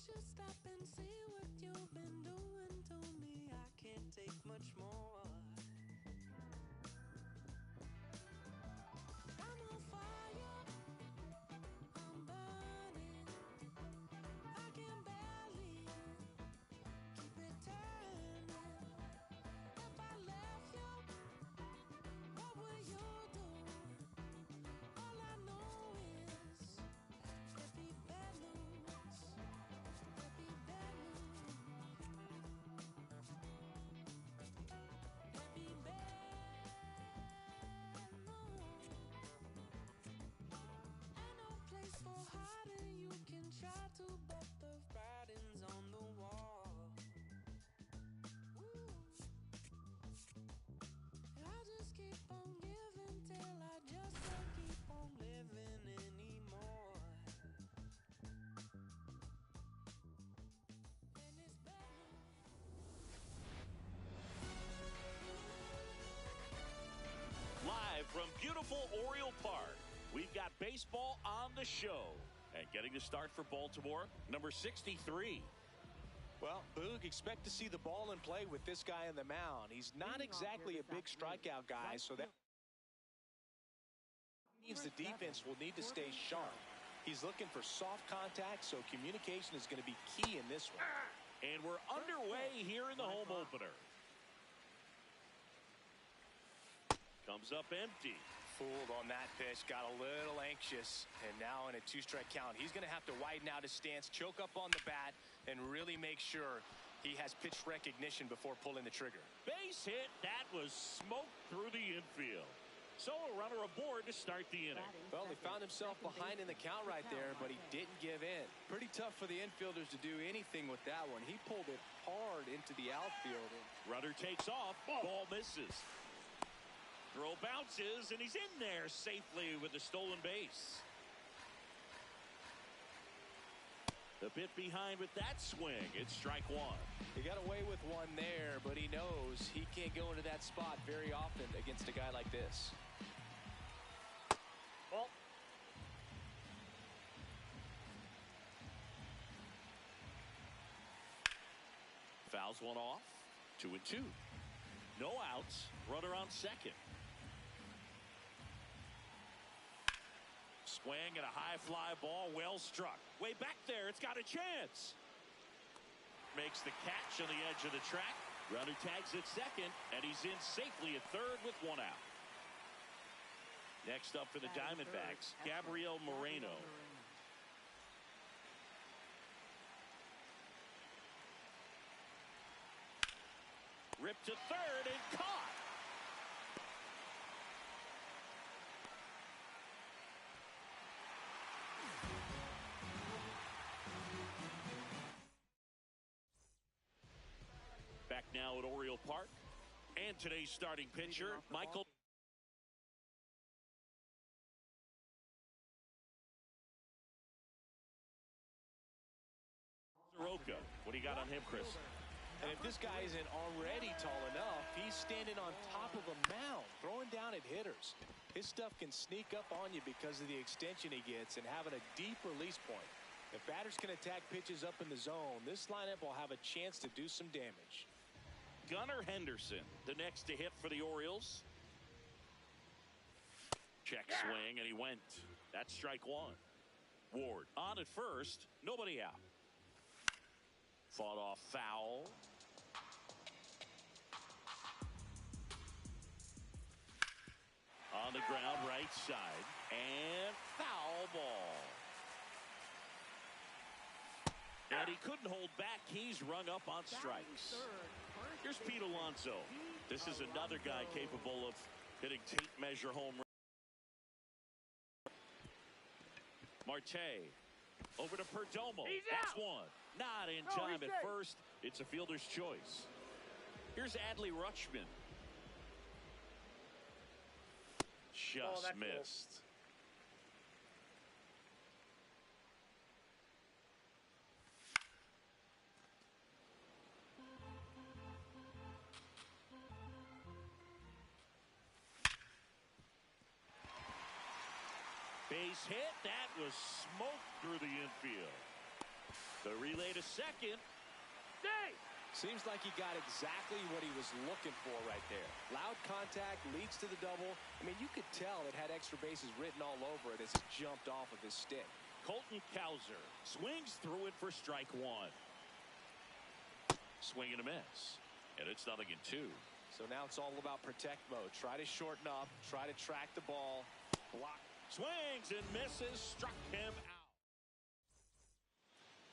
should stop and see what you've been doing to me. I can't take much more. I'm on fire, I'm burning, I can barely keep it turning. If I left you, what would you do? All I know is there'd be bad news, there'd be bad news, there'd be bad news. Ain't no place for hiding, you can try to, but the writing's on the wall. Ooh. I just keep on giving till I just can't keep on living anymore. And it's bad Live from beautiful Oriole Park, we've got baseball on the show. And getting the start for Baltimore, number 63. Well, Boog, expect to see the ball in play with this guy on the mound. He's not exactly a big strikeout guy, so that means the defense will need to stay sharp. He's looking for soft contact, so communication is going to be key in this one. And we're underway here in the home opener. Comes up empty. Fooled on that pitch, got a little anxious, and now in a two-strike count, he's going to have to widen out his stance, choke up on the bat, and really make sure he has pitch recognition before pulling the trigger. Base hit. That was smoked through the infield. So a runner aboard to start the inning. Well, he found himself behind in the count right there, but he didn't give in. Pretty tough for the infielders to do anything with that one. He pulled it hard into the outfield. Runner takes off. Ball misses. Throw bounces, and he's in there safely with the stolen base. A bit behind with that swing. It's strike one. He got away with one there, but he knows he can't go into that spot very often against a guy like this. Well, fouls one off. 2-2. No outs. Runner on second. Swing and a high fly ball, well struck. Way back there, it's got a chance. Makes the catch on the edge of the track. Runner tags at second, and he's in safely at third with one out. Next up for the Diamondbacks, Gabriel Moreno. Ripped to third and caught. Back now at Oriole Park. And today's starting pitcher, Michael Soroka. What do you got on him, Chris? And if this guy isn't already tall enough, he's standing on top of a mound, throwing down at hitters. His stuff can sneak up on you because of the extension he gets and having a deep release point. If batters can attack pitches up in the zone, this lineup will have a chance to do some damage. Gunnar Henderson, the next to hit for the Orioles. Check swing, and he went. That's strike one. Ward on at first, nobody out. Fought off foul. On the ground, right side, and foul ball. And he couldn't hold back. He's rung up on strikes. Here's Pete Alonso. This is another guy capable of hitting tape measure home runs. Marte over to Perdomo. That's one. Not in time at first. It's a fielder's choice. Here's Adley Rutschman. Just missed. Base hit. That was smoked through the infield. The relay to second. Seems like he got exactly what he was looking for right there. Loud contact leads to the double. I mean, you could tell it had extra bases written all over it as it jumped off of his stick. Colton Cowser swings through it for strike one. Swing and a miss. And it's 0-2. So now it's all about protect mode. Try to shorten up. Try to track the ball. Block. Swings and misses. Struck him out.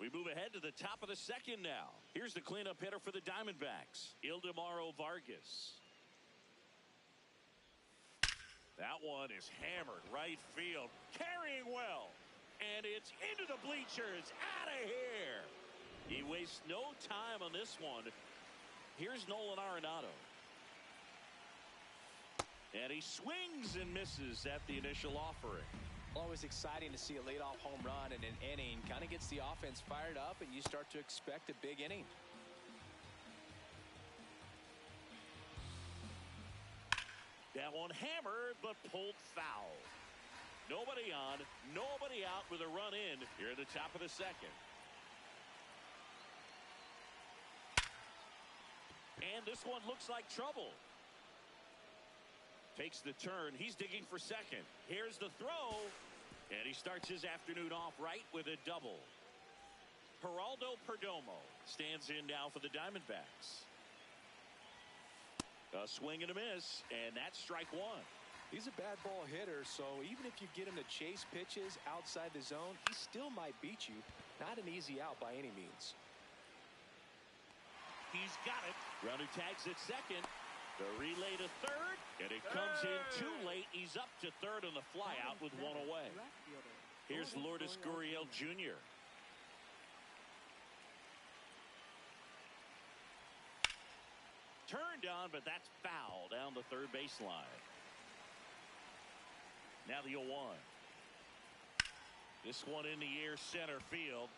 We move ahead to the top of the second now. Here's the cleanup hitter for the Diamondbacks, Ildemaro Vargas. That one is hammered right field, carrying well. And it's into the bleachers, out of here. He wastes no time on this one. Here's Nolan Arenado. And he swings and misses at the initial offering. Always exciting to see a leadoff home run in an inning. Kind of gets the offense fired up, and you start to expect a big inning. That one hammered, but pulled foul. Nobody on, nobody out with a run in here at the top of the second. And this one looks like trouble. Takes the turn. He's digging for second. Here's the throw. And he starts his afternoon off right with a double. Geraldo Perdomo stands in now for the Diamondbacks. A swing and a miss, and that's strike one. He's a bad ball hitter, so even if you get him to chase pitches outside the zone, he still might beat you. Not an easy out by any means. He's got it. Runner tags at second. The relay to third, and it comes in too late. He's up to third on the flyout with one away. Here's Lourdes Gurriel Jr. Turned on, but that's foul down the third baseline. Now the 0-1. This one in the air, center field.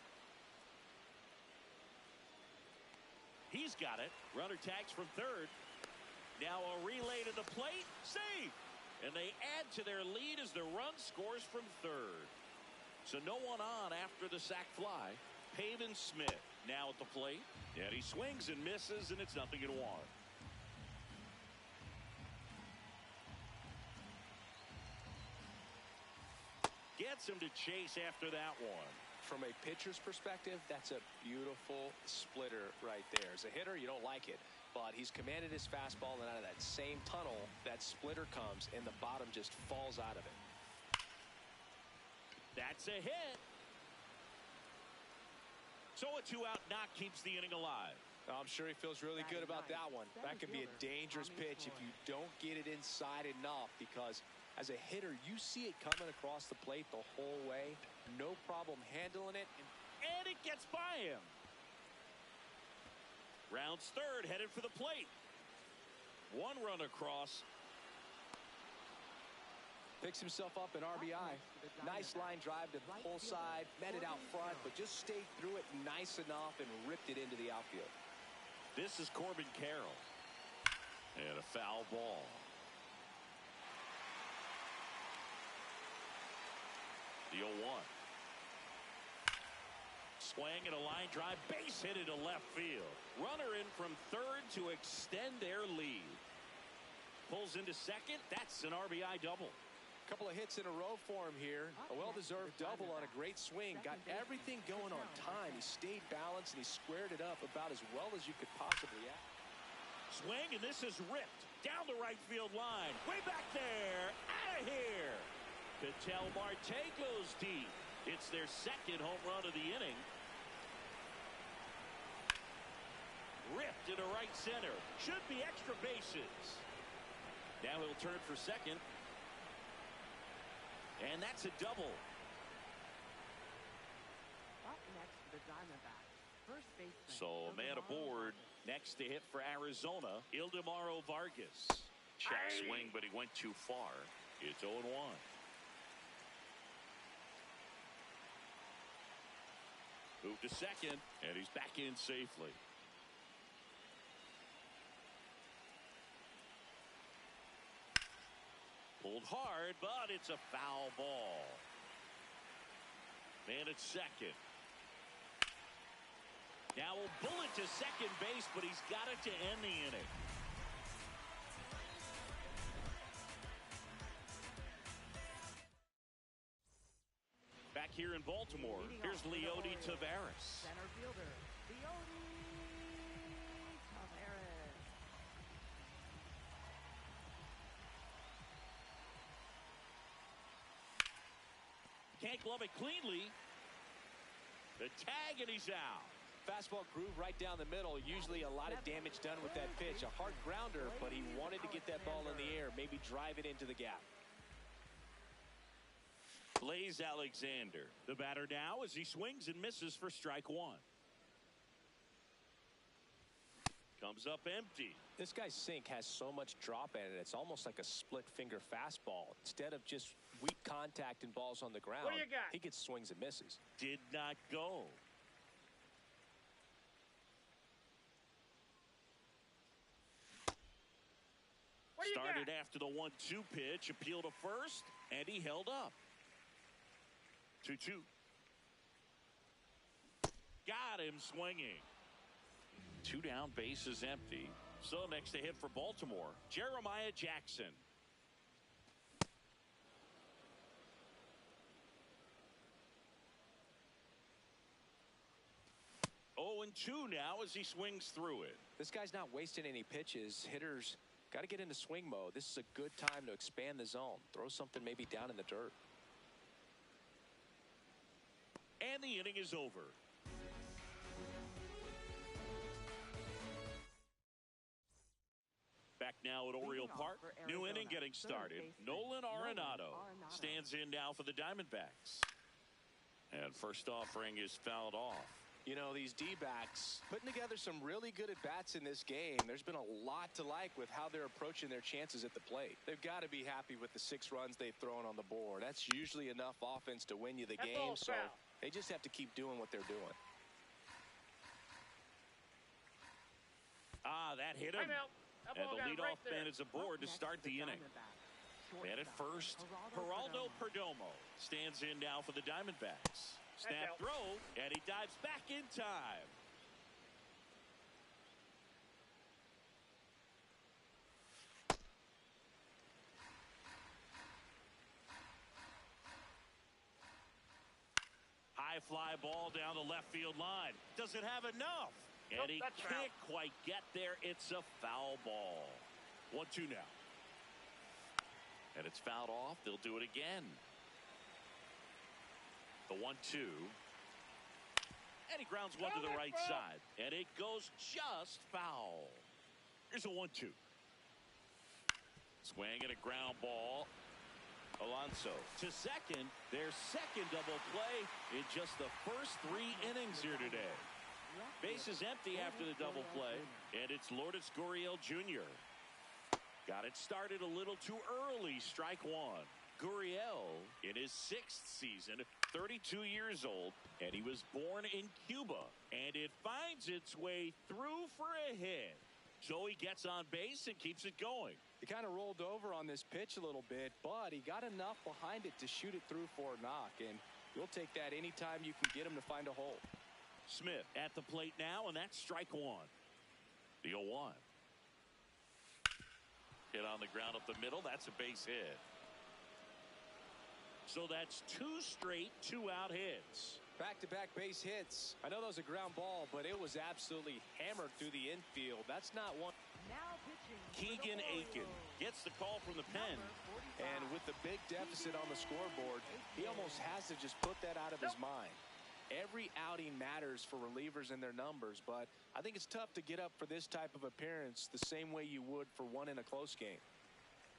He's got it. Runner tags from third. Now a relay to the plate. Save. And they add to their lead as the run scores from third. So no one on after the sac fly. Pavin Smith now at the plate. And he swings and misses, and it's 0-1. Gets him to chase after that one. From a pitcher's perspective, that's a beautiful splitter right there. As a hitter, you don't like it. But he's commanded his fastball, and out of that same tunnel, that splitter comes, and the bottom just falls out of it. That's a hit. So a 2-out knock keeps the inning alive. I'm sure he feels really good about that one. That can be a dangerous pitch if you don't get it inside enough, because as a hitter, you see it coming across the plate the whole way. No problem handling it. And it gets by him. Rounds third, headed for the plate. One run across. Picks himself up an RBI. Nice line drive to the pull side. Met it out front, but just stayed through it nice enough and ripped it into the outfield. This is Corbin Carroll. And a foul ball. The 0-1. Swing and a line drive, base hit into left field. Runner in from third to extend their lead. Pulls into second. That's an RBI double. A couple of hits in a row for him here. A well-deserved double on a great swing. Got everything going on time. He stayed balanced, and he squared it up about as well as you could possibly ask. Swing, and this is ripped down the right field line. Way back there. Out of here. Ketel Marte goes deep. It's their second home run of the inning. Ripped into right center. Should be extra bases. Now he'll turn for second. And that's a double. Up next, the Diamondbacks. First baseman. So a man aboard. Next to hit for Arizona, Ildemaro Vargas. Check swing, but he went too far. It's 0-1. Move to second, and he's back in safely. Pulled hard, but it's a foul ball. Man at second. Now a bullet to second base, but he's got it to end the inning. Back here in Baltimore, here's Rlhske Tavares. Center fielder, Rlhske Tavares. Can't glove it cleanly. The tag, and he's out. Fastball groove right down the middle. Usually a lot of damage done with that pitch. A hard grounder, but he wanted to get that ball in the air, maybe drive it into the gap. Blaze Alexander, the batter now, as he swings and misses for strike one. Comes up empty. This guy's sink has so much drop in it. It's almost like a split finger fastball. Instead of just weak contact and balls on the ground, he gets swings and misses. Did not go. Started after the 1-2 pitch, appeal to first, and he held up. 2-2. Got him swinging. 2 down, base is empty. So next to hit for Baltimore, Jeremiah Jackson. Oh, and 2 now as he swings through it. This guy's not wasting any pitches. Hitters got to get into swing mode. This is a good time to expand the zone. Throw something maybe down in the dirt. And the inning is over. Back now at Oriole Park. New inning getting started. Nolan Arenado stands in now for the Diamondbacks. And first offering is fouled off. You know, these D-backs putting together some really good at-bats in this game. There's been a lot to like with how they're approaching their chances at the plate. They've got to be happy with the 6 runs they've thrown on the board. That's usually enough offense to win you the game, so they just have to keep doing what they're doing. That hit him. And the leadoff man is aboard to start the inning. And at first, Geraldo Perdomo stands in now for the Diamondbacks. Snap throw, and he dives back in time. High fly ball down the left field line. Does it have enough? And he can't quite get there. It's a foul ball. 1-2 now. And it's fouled off. They'll do it again. The 1-2. And he grounds one to the right side. And it goes just foul. Here's a 1-2. Swing and a ground ball. Alonso to second. Their second double play in just the first 3 innings here today. Base is empty after the double play. And it's Lourdes Gurriel Jr. Got it started a little too early. Strike one. Gurriel in his 6th season, 32 years old, and he was born in Cuba. And it finds its way through for a hit. So he gets on base and keeps it going. He kind of rolled over on this pitch a little bit, but he got enough behind it to shoot it through for a knock. And you'll take that anytime you can get him to find a hole. Smith at the plate now, and that's strike one. The 0-1. Hit on the ground up the middle. That's a base hit. So that's 2 straight 2-out hits. Back-to-back base hits. I know that was a ground ball, but it was absolutely hammered through the infield. That's not one. Now pitching. Keegan Aiken gets the call from the pen. And with the big deficit on the scoreboard, he almost has to just put that out of his mind. Every outing matters for relievers and their numbers, but I think it's tough to get up for this type of appearance the same way you would for one in a close game.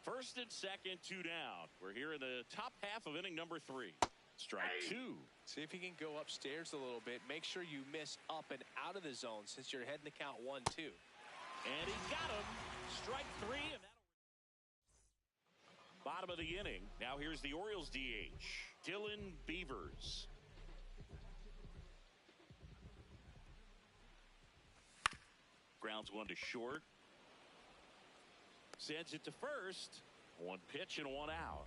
First and second, 2 down. We're here in the top half of inning number 3. Strike 2. See if you can go upstairs a little bit. Make sure you miss up and out of the zone since you're heading to count 1-2. And he got him. Strike 3. And bottom of the inning. Now here's the Orioles DH, Dylan Beavers. Grounds one to short. Sends it to first. 1 pitch and 1 out.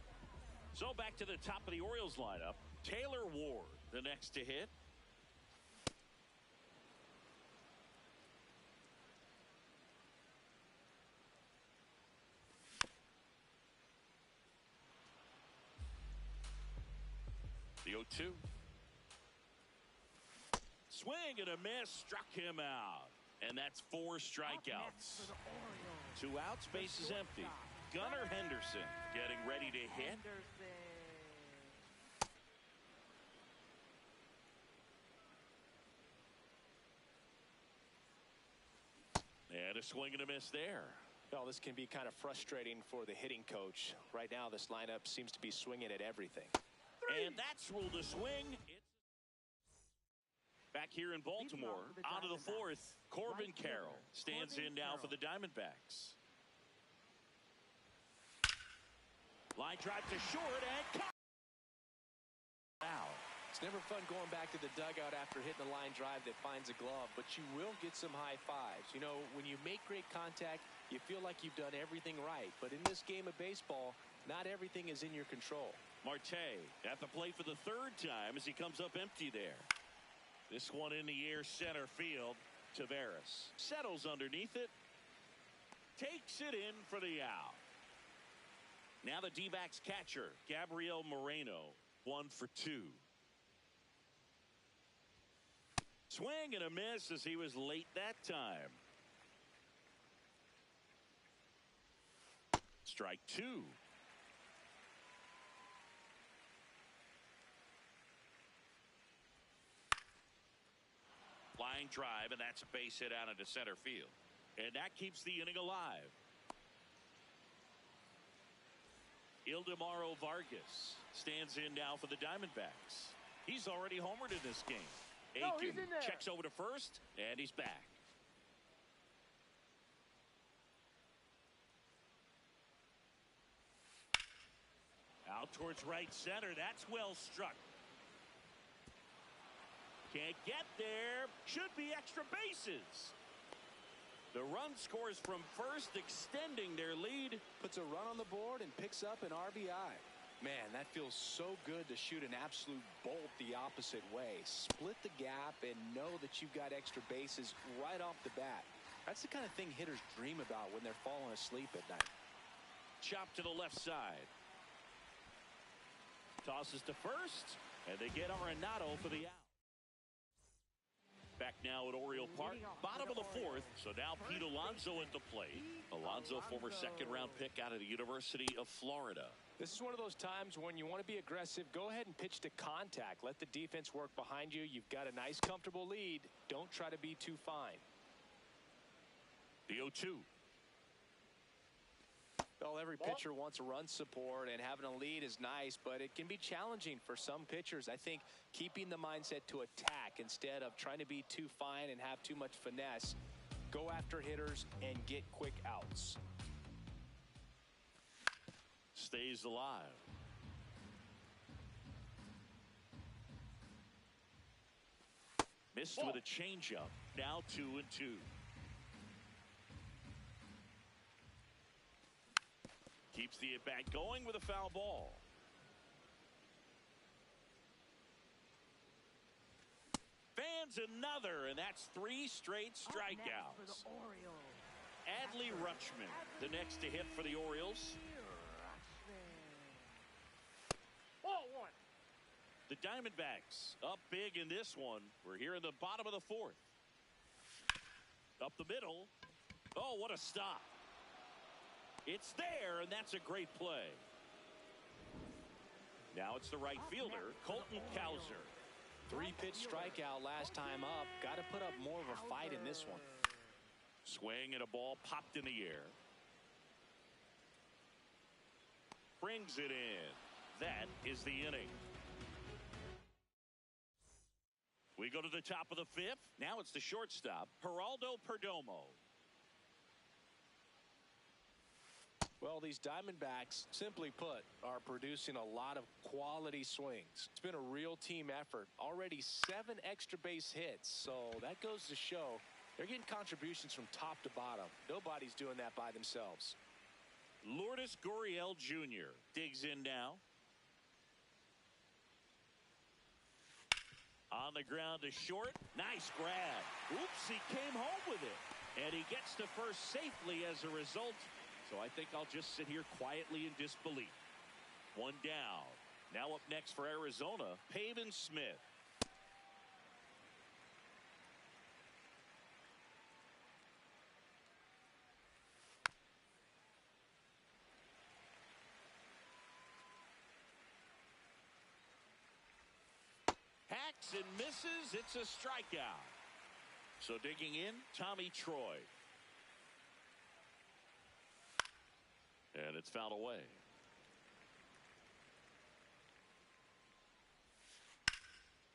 So back to the top of the Orioles lineup. Taylor Ward, the next to hit. 0-2. Swing and a miss, struck him out. And that's 4 strikeouts. 2 outs, base is empty. Gunnar Henderson getting ready to hit. And a swing and a miss there. Well, this can be kind of frustrating for the hitting coach. Right now, this lineup seems to be swinging at everything. And that's ruled a swing. Back here in Baltimore, out of the 4th, Corbin Carroll stands in now for the Diamondbacks. Line drive to short and out. It's never fun going back to the dugout after hitting a line drive that finds a glove, but you will get some high fives. You know, when you make great contact, you feel like you've done everything right. But in this game of baseball, not everything is in your control. Marte at the plate for the 3rd time as he comes up empty there. This one in the air center field. Taveras settles underneath it. Takes it in for the out. Now the D-backs catcher, Gabriel Moreno, 1 for 2. Swing and a miss as he was late that time. Strike 2. Line drive, and that's a base hit out into center field. And that keeps the inning alive. Ildemaro Vargas stands in now for the Diamondbacks. He's already homered in this game. Aiken checks over to first, and he's back. Out towards right center. That's well struck. Can't get there. Should be extra bases. The run scores from first, extending their lead. Puts a run on the board and picks up an RBI. Man, that feels so good to shoot an absolute bolt the opposite way. Split the gap and know that you've got extra bases right off the bat. That's the kind of thing hitters dream about when they're falling asleep at night. Chop to the left side. Tosses to first, and they get Arenado for the out. Back now at Oriole Park, bottom of the 4th. So now Pete Alonso at the plate. Alonso, former 2nd-round pick out of the University of Florida. This is one of those times when you want to be aggressive. Go ahead and pitch to contact. Let the defense work behind you. You've got a nice, comfortable lead. Don't try to be too fine. The 0-2. Well, every pitcher wants run support, and having a lead is nice, but it can be challenging for some pitchers. I think keeping the mindset to attack instead of trying to be too fine and have too much finesse. Go after hitters and get quick outs. Stays alive. Missed with a changeup. Now 2-2. Keeps the at-bat going with a foul ball. Fans another, and that's 3 straight strikeouts. Adley Rutschman, the next to hit for the Orioles. The Diamondbacks up big in this one. We're here in the bottom of the 4th. Up the middle. Oh, what a stop. It's there, and that's a great play. Now it's the right fielder, Colton Cowser. 3-pitch strikeout last time up. Got to put up more of a fight in this one. Swing and a ball popped in the air. Brings it in. That is the inning. We go to the top of the 5th. Now it's the shortstop, Geraldo Perdomo. Well, these Diamondbacks, simply put, are producing a lot of quality swings. It's been a real team effort. Already 7 extra base hits, so that goes to show they're getting contributions from top to bottom. Nobody's doing that by themselves. Lourdes Gurriel Jr. digs in now. On the ground to short. Nice grab. Oops, he came home with it. And he gets to first safely as a result. So I think I'll just sit here quietly in disbelief. 1 down. Now up next for Arizona, Pavin Smith. Hacks and misses. It's a strikeout. So digging in, Tommy Troy. And it's fouled away.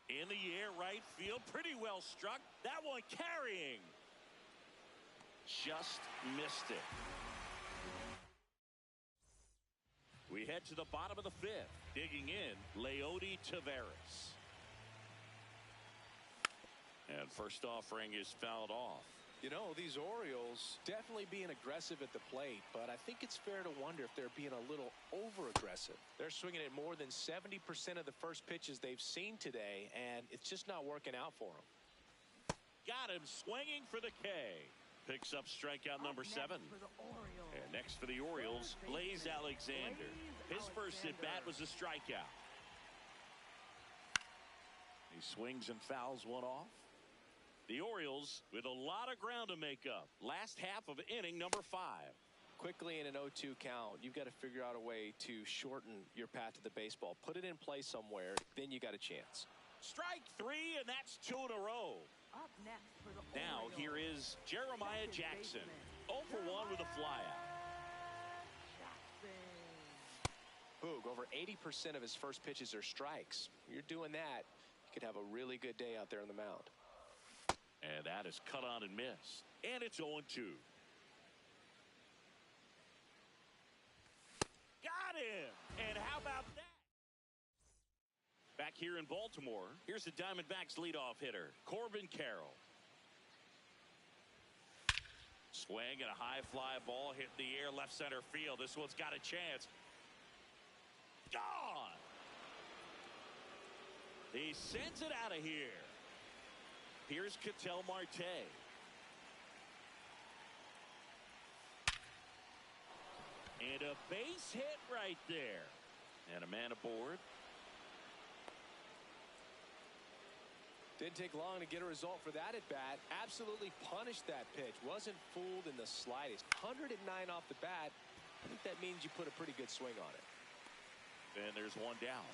In the air, right field. Pretty well struck. That one carrying. Just missed it. We head to the bottom of the fifth. Digging in, Leody Taveras. And first offering is fouled off. You know, these Orioles definitely being aggressive at the plate, but I think it's fair to wonder if they're being a little over-aggressive. They're swinging at more than 70% of the first pitches they've seen today, and it's just not working out for them. Got him swinging for the K. Picks up strikeout number 7. And next for the Orioles, Blaze Alexander. His first at-bat was a strikeout. He swings and fouls one off. The Orioles with a lot of ground to make up. Last half of inning number 5. Quickly in an 0-2 count, you've got to figure out a way to shorten your path to the baseball. Put it in play somewhere, then you got a chance. Strike 3, and that's 2 in a row. Up next for the Now Orioles, here is Jeremiah Jackson. 0 for 1 with a flyout. Boog, over 80% of his first pitches are strikes. You're doing that, you could have a really good day out there on the mound. And that is cut on and missed. And it's 0-2. Got him! And how about that? Back here in Baltimore, here's the Diamondbacks leadoff hitter, Corbin Carroll. Swing and a high fly ball hit the air left center field. This one's got a chance. Gone! He sends it out of here. Here's Ketel Marte. And a base hit right there. And a man aboard. Didn't take long to get a result for that at bat. Absolutely punished that pitch. Wasn't fooled in the slightest. 109 off the bat. I think that means you put a pretty good swing on it. And there's one down.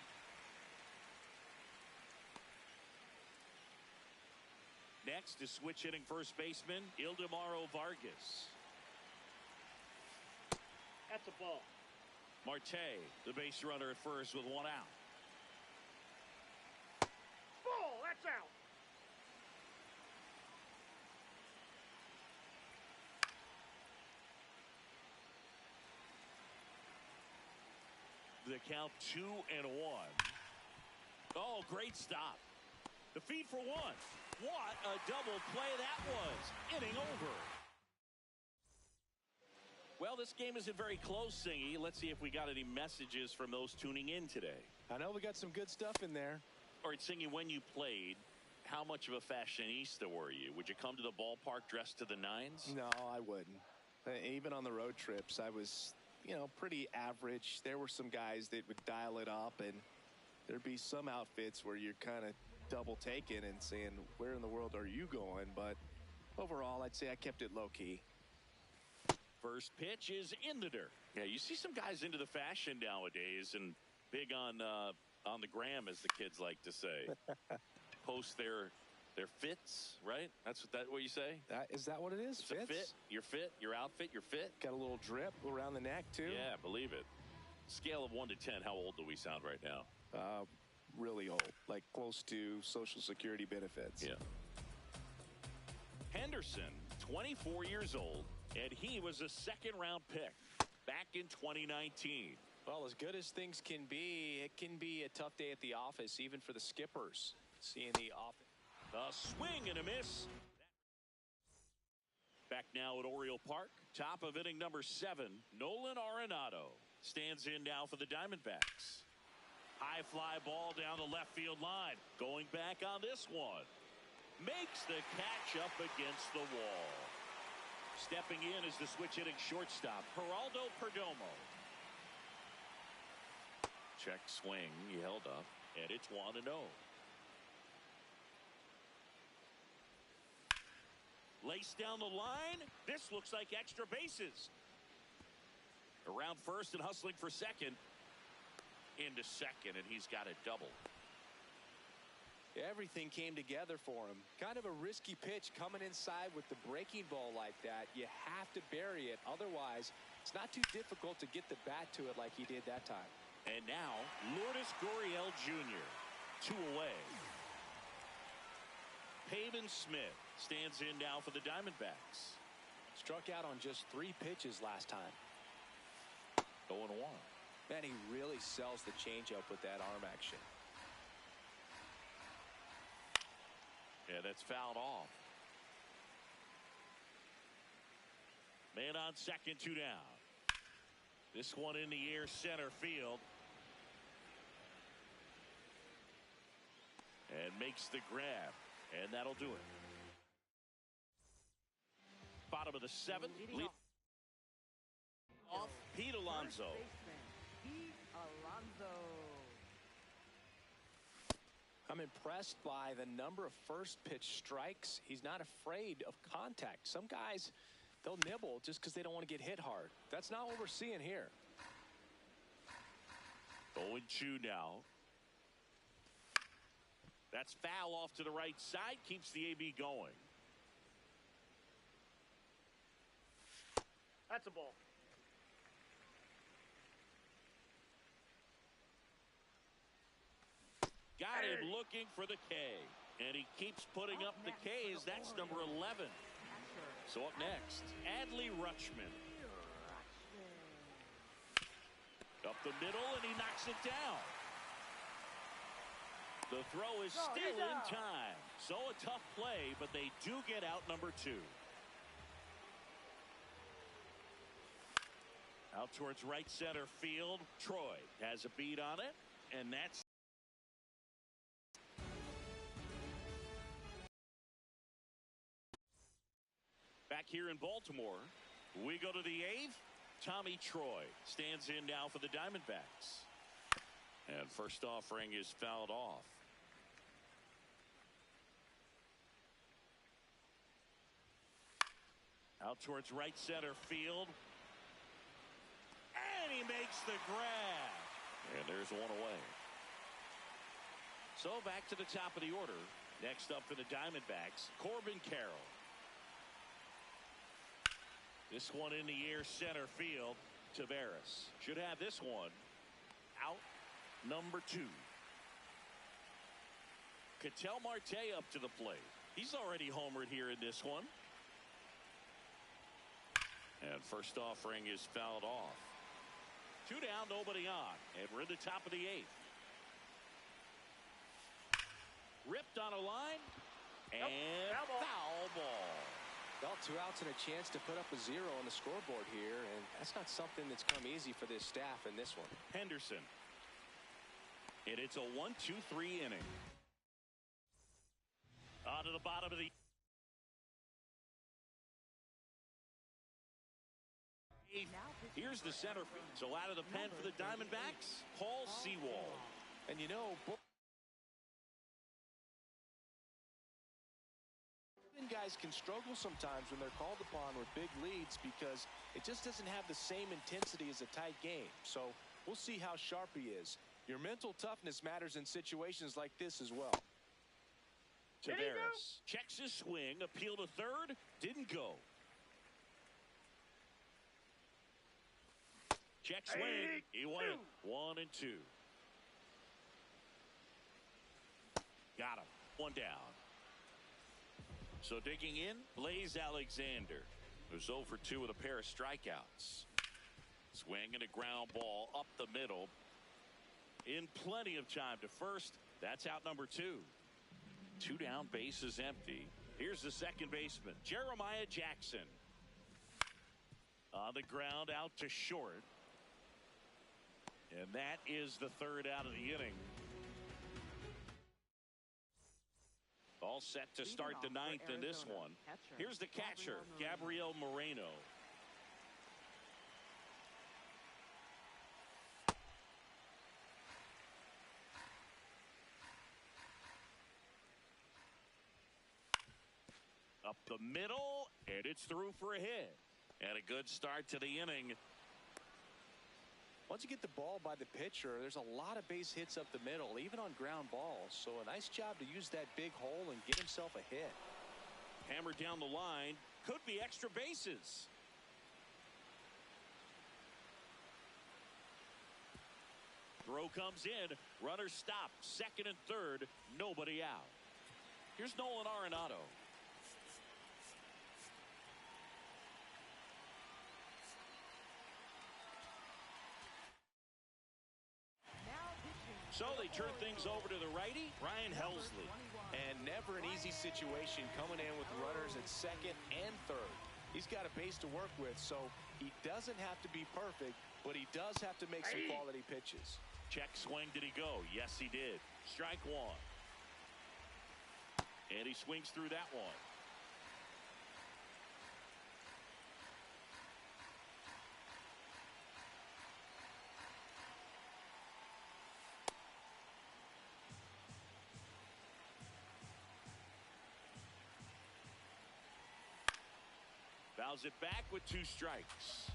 Next is switch hitting first baseman Ildemaro Vargas. That's a ball. Marte, the base runner at first with 1 out. Ball, that's out. The count 2-1. Oh, great stop. The feed for 1. What a double play that was. Inning over. Well, this game isn't very close, Singy. Let's see if we got any messages from those tuning in today. I know we got some good stuff in there. All right, Singy, when you played, how much of a fashionista were you? Would you come to the ballpark dressed to the nines? No, I wouldn't. Even on the road trips, I was, pretty average. There were some guys that would dial it up, and there'd be some outfits where you're kind of double taking and saying, where in the world are you going? But overall, I'd say I kept it low-key. First pitch is in the dirt. Yeah, you see some guys into the fashion nowadays and big on the gram, as the kids like to say. Post their fits, right? That's what you say? Is that what it is? It's fits? A fit. Your fit, your outfit, your fit. Got a little drip around the neck, too? Yeah, believe it. Scale of 1 to 10, how old do we sound right now? Really old, like close to Social Security benefits. Yeah. Henderson, 24 years old, and he was a second-round pick back in 2019. Well, as good as things can be, it can be a tough day at the office, even for the skippers. Seeing the office. A swing and a miss. Back now at Oriole Park, top of inning number 7, Nolan Arenado stands in now for the Diamondbacks. High fly ball down the left field line. Going back on this one. Makes the catch up against the wall. Stepping in is the switch hitting shortstop, Geraldo Perdomo. Check swing. He held up. And it's 1-0. Lace down the line. This looks like extra bases. Around first and hustling for second. Into second, and he's got a double. Everything came together for him. Kind of a risky pitch coming inside with the breaking ball like that. You have to bury it. Otherwise, it's not too difficult to get the bat to it like he did that time. And now, Lourdes Gurriel Jr. 2 away. Pavin Smith stands in now for the Diamondbacks. Struck out on just 3 pitches last time. 0-1. Man, he really sells the changeup with that arm action. Yeah, that's fouled off. Man on second, 2 down. This one in the air, center field. And makes the grab. And that'll do it. Bottom of the 7th. Leading Off Pete Alonso. First baseman, Pete Alonso. I'm impressed by the number of first pitch strikes. He's not afraid of contact. Some guys, they'll nibble just because they don't want to get hit hard. That's not what we're seeing here. 0-2 now. That's foul off to the right side. Keeps the AB going. That's a ball. Got him looking for the K. And he keeps putting up the Ks. That's number 11. So up next, Adley Rutschman. Up the middle, and he knocks it down. The throw is still in time. So a tough play, but they do get out number 2. Out towards right center field. Troy has a beat on it, and that's back here in Baltimore. We go to the 8th. Tommy Troy stands in now for the Diamondbacks. And first offering is fouled off. Out towards right center field. And he makes the grab. And there's one away. So back to the top of the order. Next up for the Diamondbacks, Corbin Carroll. This one in the air, center field. Taveras should have this one out, number 2. Ketel Marte up to the plate. He's already homered here in this one. And first offering is fouled off. 2 down, nobody on. And we're in the top of the 8th. Ripped on a line. And foul ball. Well, 2 outs and a chance to put up a 0 on the scoreboard here, and that's not something that's come easy for this staff in this one. Henderson. And it's a 1-2-3 inning. On to the bottom of the 8th. Here's the center field. So out of the pen for the Diamondbacks, Paul Sewald. And you know, guys can struggle sometimes when they're called upon with big leads because it just doesn't have the same intensity as a tight game. So we'll see how sharp he is. Your mental toughness matters in situations like this as well. Taveras checks his swing, appeal to third, didn't go. Check swing, he went 1 and 2. Got him, 1 down. So digging in, Blaze Alexander, who's 0 for 2 with a pair of strikeouts. Swing and a ground ball up the middle. In plenty of time to first. That's out number 2. 2 down, base is empty. Here's the second baseman, Jeremiah Jackson. On the ground, out to short. And that is the 3rd out of the inning. All set to start the 9th in this one. Here's the catcher, Gabriel Moreno. Up the middle, and it's through for a hit. And a good start to the inning. Once you get the ball by the pitcher, there's a lot of base hits up the middle, even on ground balls. So a nice job to use that big hole and get himself a hit. Hammered down the line. Could be extra bases. Throw comes in. Runner stopped. Second and third. Nobody out. Here's Nolan Arenado. So they turn things over to the righty, Ryan Helsley. And never an easy situation coming in with runners at second and third. He's got a base to work with, so he doesn't have to be perfect, but he does have to make some quality pitches. Check swing, did he go? Yes, he did. Strike one. And he swings through that one. Fouls it back with 2 strikes.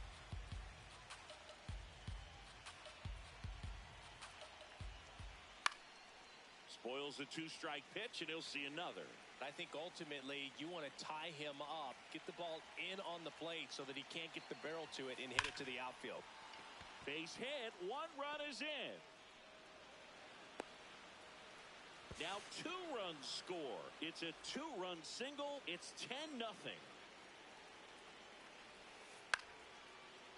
Spoils a 2-strike pitch, and he'll see another. I think ultimately you want to tie him up, get the ball in on the plate so that he can't get the barrel to it and hit it to the outfield. Base hit, 1 run is in. Now 2 runs score. It's a 2-run single. It's 10-0.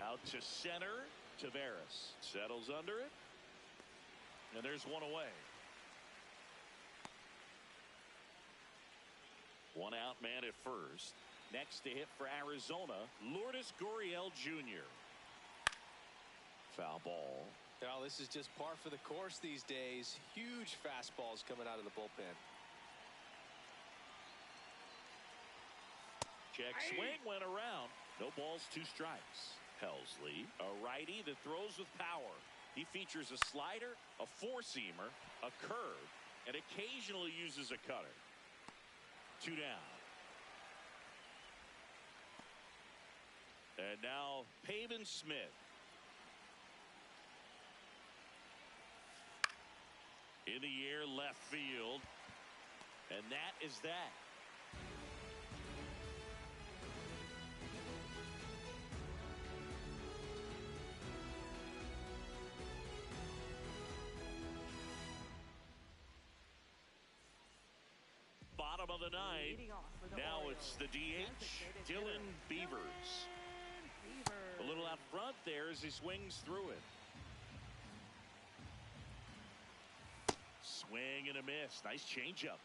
Out to center. Taveras settles under it. And there's one away. 1 out, man at first. Next to hit for Arizona, Lourdes Gurriel Jr. Foul ball. Now this is just par for the course these days. Huge fastballs coming out of the bullpen. Check swing went around. No balls, 2 strikes. Helsley, a righty that throws with power. He features a slider, a 4-seamer, a curve, and occasionally uses a cutter. 2 down. And now Pavin Smith. In the air, left field. And that is that. Bottom of the 9th. Now it's the DH, Dylan Beavers. A little out front there as he swings through it. Swing and a miss. Nice changeup.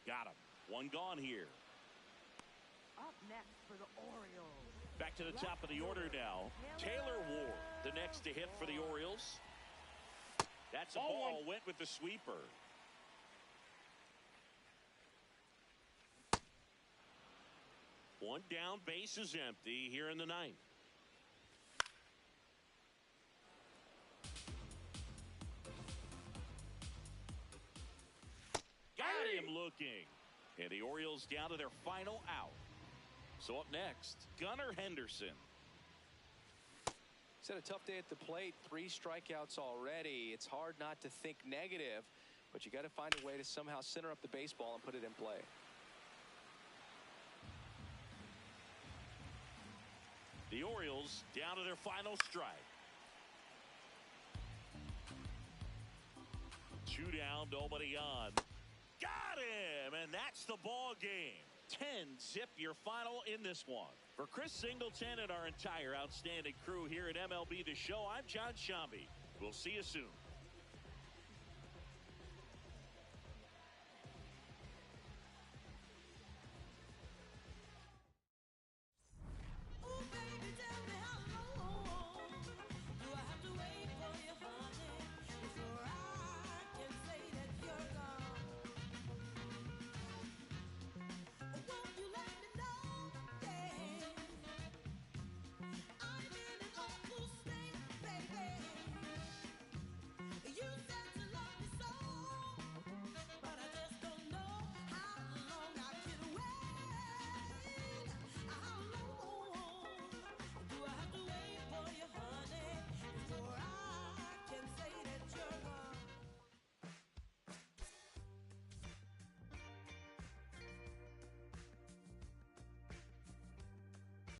Got him. 1 gone here. Up next for the Orioles. Back to the top of the order now. Taylor Ward, the next to hit for the Orioles. That's a ball. Went with the sweeper. One down, base is empty here in the 9th. Got him looking. And the Orioles down to their final out. So up next, Gunnar Henderson. He's had a tough day at the plate. 3 strikeouts already. It's hard not to think negative, but you got to find a way to somehow center up the baseball and put it in play. The Orioles down to their final strike. 2 down, nobody on. Got him, and that's the ball game. 10-zip your final in this one. For Chris Singleton and our entire outstanding crew here at MLB The Show, I'm John Shambi. We'll see you soon.